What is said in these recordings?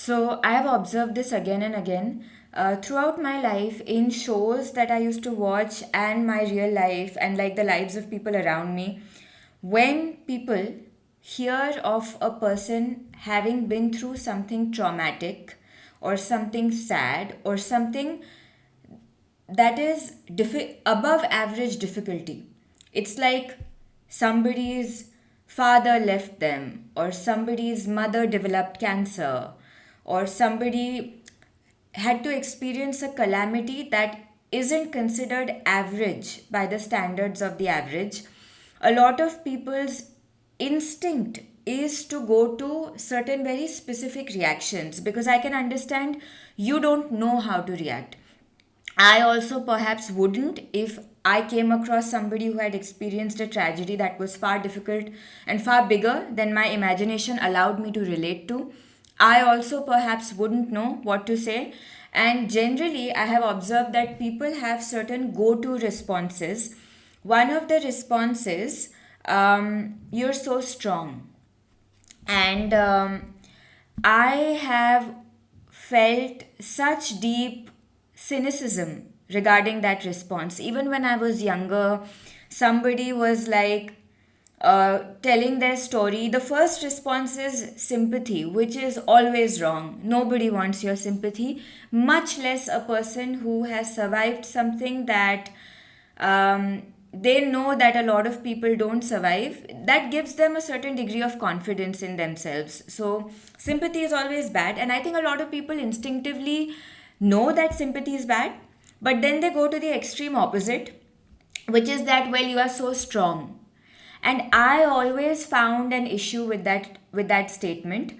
So I have observed this again and again throughout my life in shows that I used to watch and my real life and like the lives of people around me. When people hear of a person having been through something traumatic or something sad or something that is above average difficulty. It's like somebody's father left them, or somebody's mother developed cancer, or somebody had to experience a calamity that isn't considered average by the standards of the average. A lot of people's instinct is to go to certain very specific reactions because I can understand you don't know how to react. I also perhaps wouldn't if I came across somebody who had experienced a tragedy that was far difficult and far bigger than my imagination allowed me to relate to. I also perhaps wouldn't know what to say. And generally, I have observed that people have certain go to responses. One of the responses, you're so strong. And I have felt such deep cynicism regarding that response. Even when I was younger, somebody was like telling their story. The first response is sympathy, which is always wrong. Nobody wants your sympathy, much less a person who has survived something that they know that a lot of people don't survive. That gives them a certain degree of confidence in themselves. So sympathy is always bad, and I think a lot of people instinctively know that sympathy is bad, but then they go to the extreme opposite, which is that, well, you are so strong. And I always found an issue with that statement.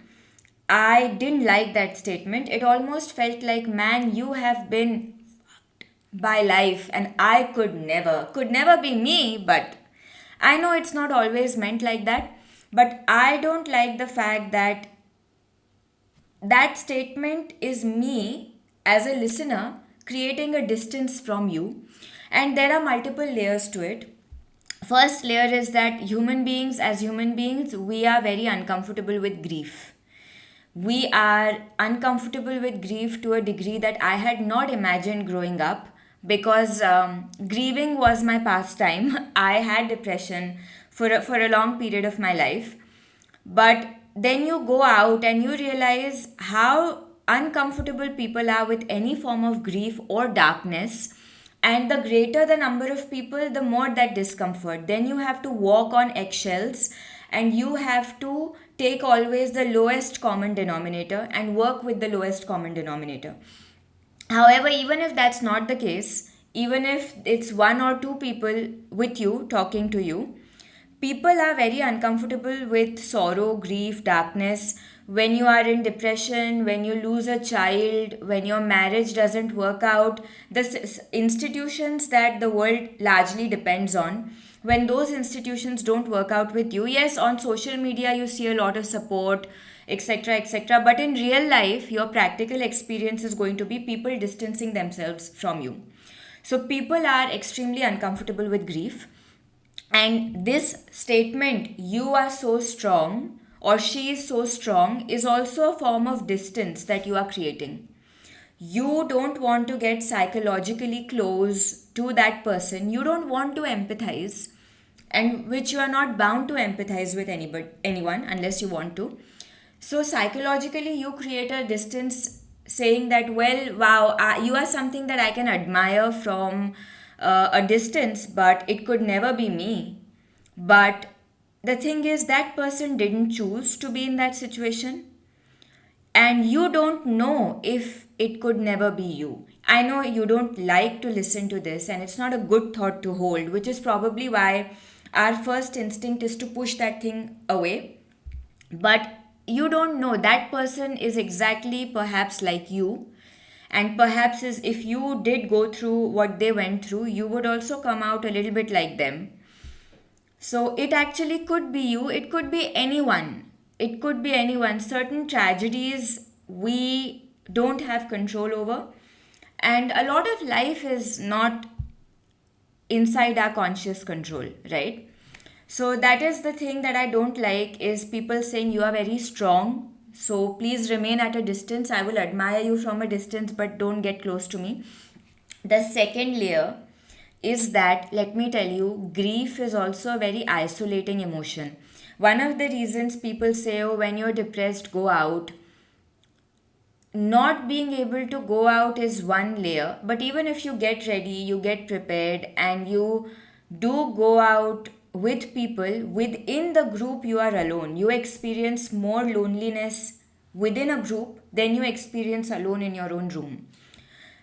I didn't like that statement. It almost felt like, man, you have been by life and I could never be me. But I know it's not always meant like that, but I don't like the fact that that statement is me as a listener creating a distance from you. And there are multiple layers to it. First layer is that as human beings, we are very uncomfortable with grief. We are uncomfortable with grief to a degree that I had not imagined growing up, because grieving was my pastime. I had depression for a long period of my life. But then you go out and you realize how uncomfortable people are with any form of grief or darkness. And the greater the number of people, the more that discomfort. Then you have to walk on eggshells and you have to take always the lowest common denominator and work with the lowest common denominator. However, even if that's not the case, even if it's one or two people with you talking to you, people are very uncomfortable with sorrow, grief, darkness. When you are in depression, when you lose a child, when your marriage doesn't work out, the institutions that the world largely depends on, when those institutions don't work out with you, yes, on social media you see a lot of support, etc., etc. But in real life, your practical experience is going to be people distancing themselves from you. So people are extremely uncomfortable with grief. And this statement, you are so strong or she is so strong, is also a form of distance that you are creating. You don't want to get psychologically close to that person. You don't want to empathize, and which you are not bound to empathize with anyone unless you want to. So psychologically, you create a distance, saying that, well, wow, you are something that I can admire from a distance, but it could never be me. But the thing is, that person didn't choose to be in that situation, and you don't know if it could never be you. I know you don't like to listen to this, and it's not a good thought to hold, which is probably why our first instinct is to push that thing away. But you don't know, that person is exactly perhaps like you, and perhaps is if you did go through what they went through, you would also come out a little bit like them. So it actually could be you, it could be anyone. It could be anyone. Certain tragedies we don't have control over, and a lot of life is not inside our conscious control, right? So that is the thing that I don't like, is people saying you are very strong. So please remain at a distance. I will admire you from a distance, but don't get close to me. The second layer is that, let me tell you, grief is also a very isolating emotion. One of the reasons people say, oh, when you're depressed, go out. Not being able to go out is one layer, but even if you get ready, you get prepared, and you do go out with people, within the group you are alone. You experience more loneliness within a group than you experience alone in your own room.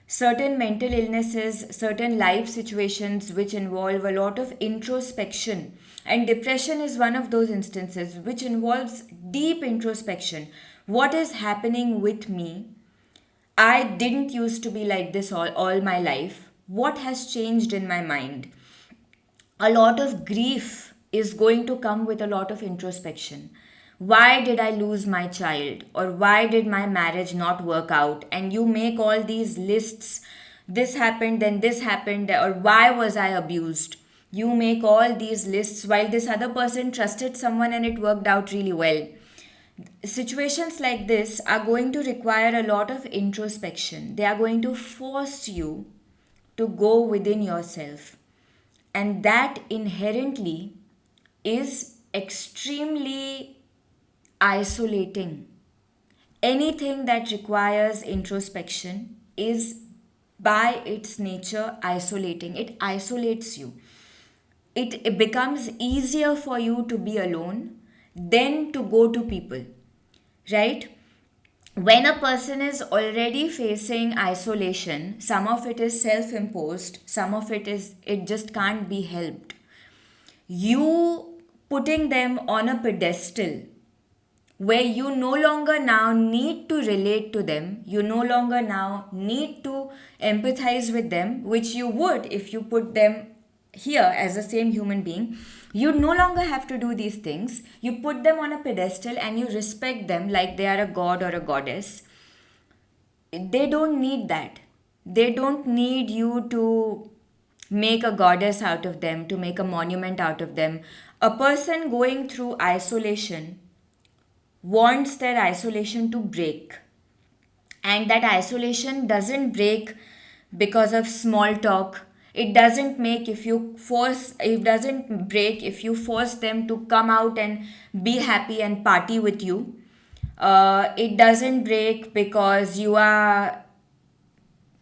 Certain mental illnesses, certain life situations which involve a lot of introspection, and depression is one of those instances which involves deep introspection. What is happening with me? I didn't used to be like this all my life. What has changed in my mind? A lot of grief is going to come with a lot of introspection. Why did I lose my child? Or why did my marriage not work out? And you make all these lists. This happened, then this happened, or why was I abused? You make all these lists while this other person trusted someone and it worked out really well. Situations like this are going to require a lot of introspection. They are going to force you to go within yourself. And that inherently is extremely isolating. Anything that requires introspection is by its nature isolating. It isolates you. It becomes easier for you to be alone than to go to people, right? When a person is already facing isolation, some of it is self imposed, some of it just can't be helped. You putting them on a pedestal where you no longer now need to relate to them, you no longer now need to empathize with them, which you would if you put them here as the same human being. You no longer have to do these things. You put them on a pedestal and you respect them like they are a god or a goddess. They don't need that. They don't need you to make a goddess out of them, to make a monument out of them. A person going through isolation wants their isolation to break. And that isolation doesn't break because of small talk. It doesn't break if you force them to come out and be happy and party with you. It doesn't break because you are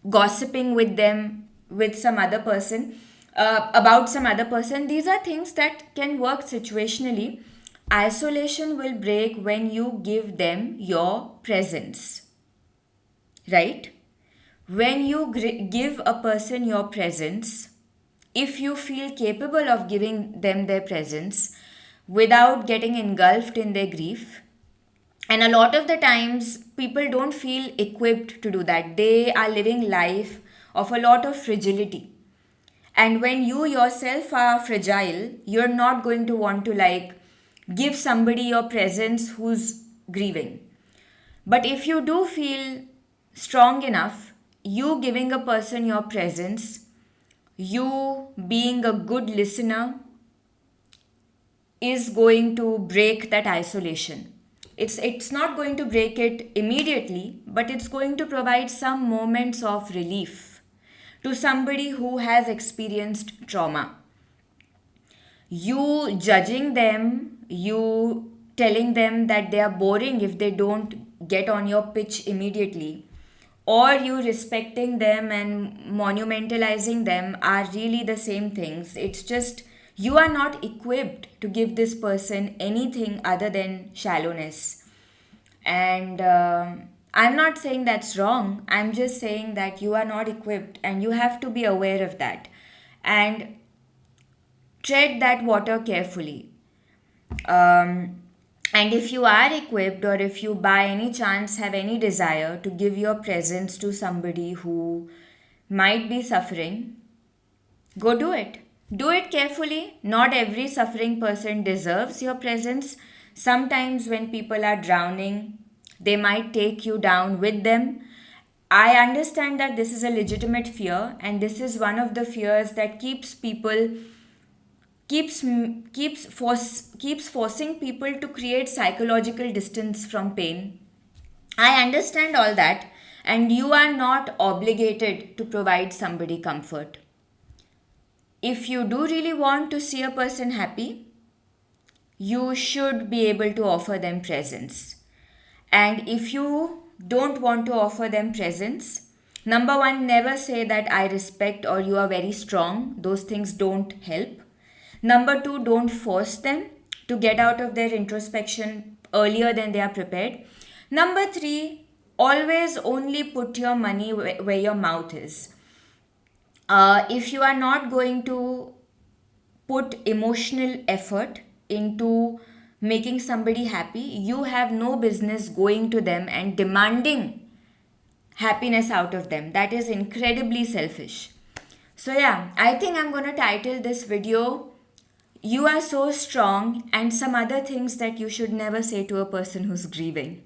gossiping with them with some other person, about some other person. These are things that can work situationally. Isolation will break when you give them your presence, right? When you give a person your presence, if you feel capable of giving them their presence without getting engulfed in their grief, and a lot of the times people don't feel equipped to do that. They are living life of a lot of fragility. And when you yourself are fragile, you're not going to want to give somebody your presence who's grieving. But if you do feel strong enough, you giving a person your presence, you being a good listener, is going to break that isolation. It's not going to break it immediately, but it's going to provide some moments of relief to somebody who has experienced trauma. You judging them, you telling them that they are boring if they don't get on your pitch immediately, or you respecting them and monumentalizing them are really the same things. It's just you are not equipped to give this person anything other than shallowness. And I'm not saying that's wrong. I'm just saying that you are not equipped and you have to be aware of that. And tread that water carefully. And if you are equipped, or if you by any chance have any desire to give your presence to somebody who might be suffering, go do it. Do it carefully. Not every suffering person deserves your presence. Sometimes when people are drowning, they might take you down with them. I understand that this is a legitimate fear, and this is one of the fears that keeps people keeps forcing people to create psychological distance from pain. I understand all that, and you are not obligated to provide somebody comfort. If you do really want to see a person happy, you should be able to offer them presence. And if you don't want to offer them presence, number one, never say that I respect or you are very strong. Those things don't help. Number two, don't force them to get out of their introspection earlier than they are prepared. Number three, always only put your money where your mouth is. If you are not going to put emotional effort into making somebody happy, you have no business going to them and demanding happiness out of them. That is incredibly selfish. So, yeah, I think I'm going to title this video "You Are So Strong" and some other things that you should never say to a person who's grieving.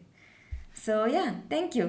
So, yeah, thank you.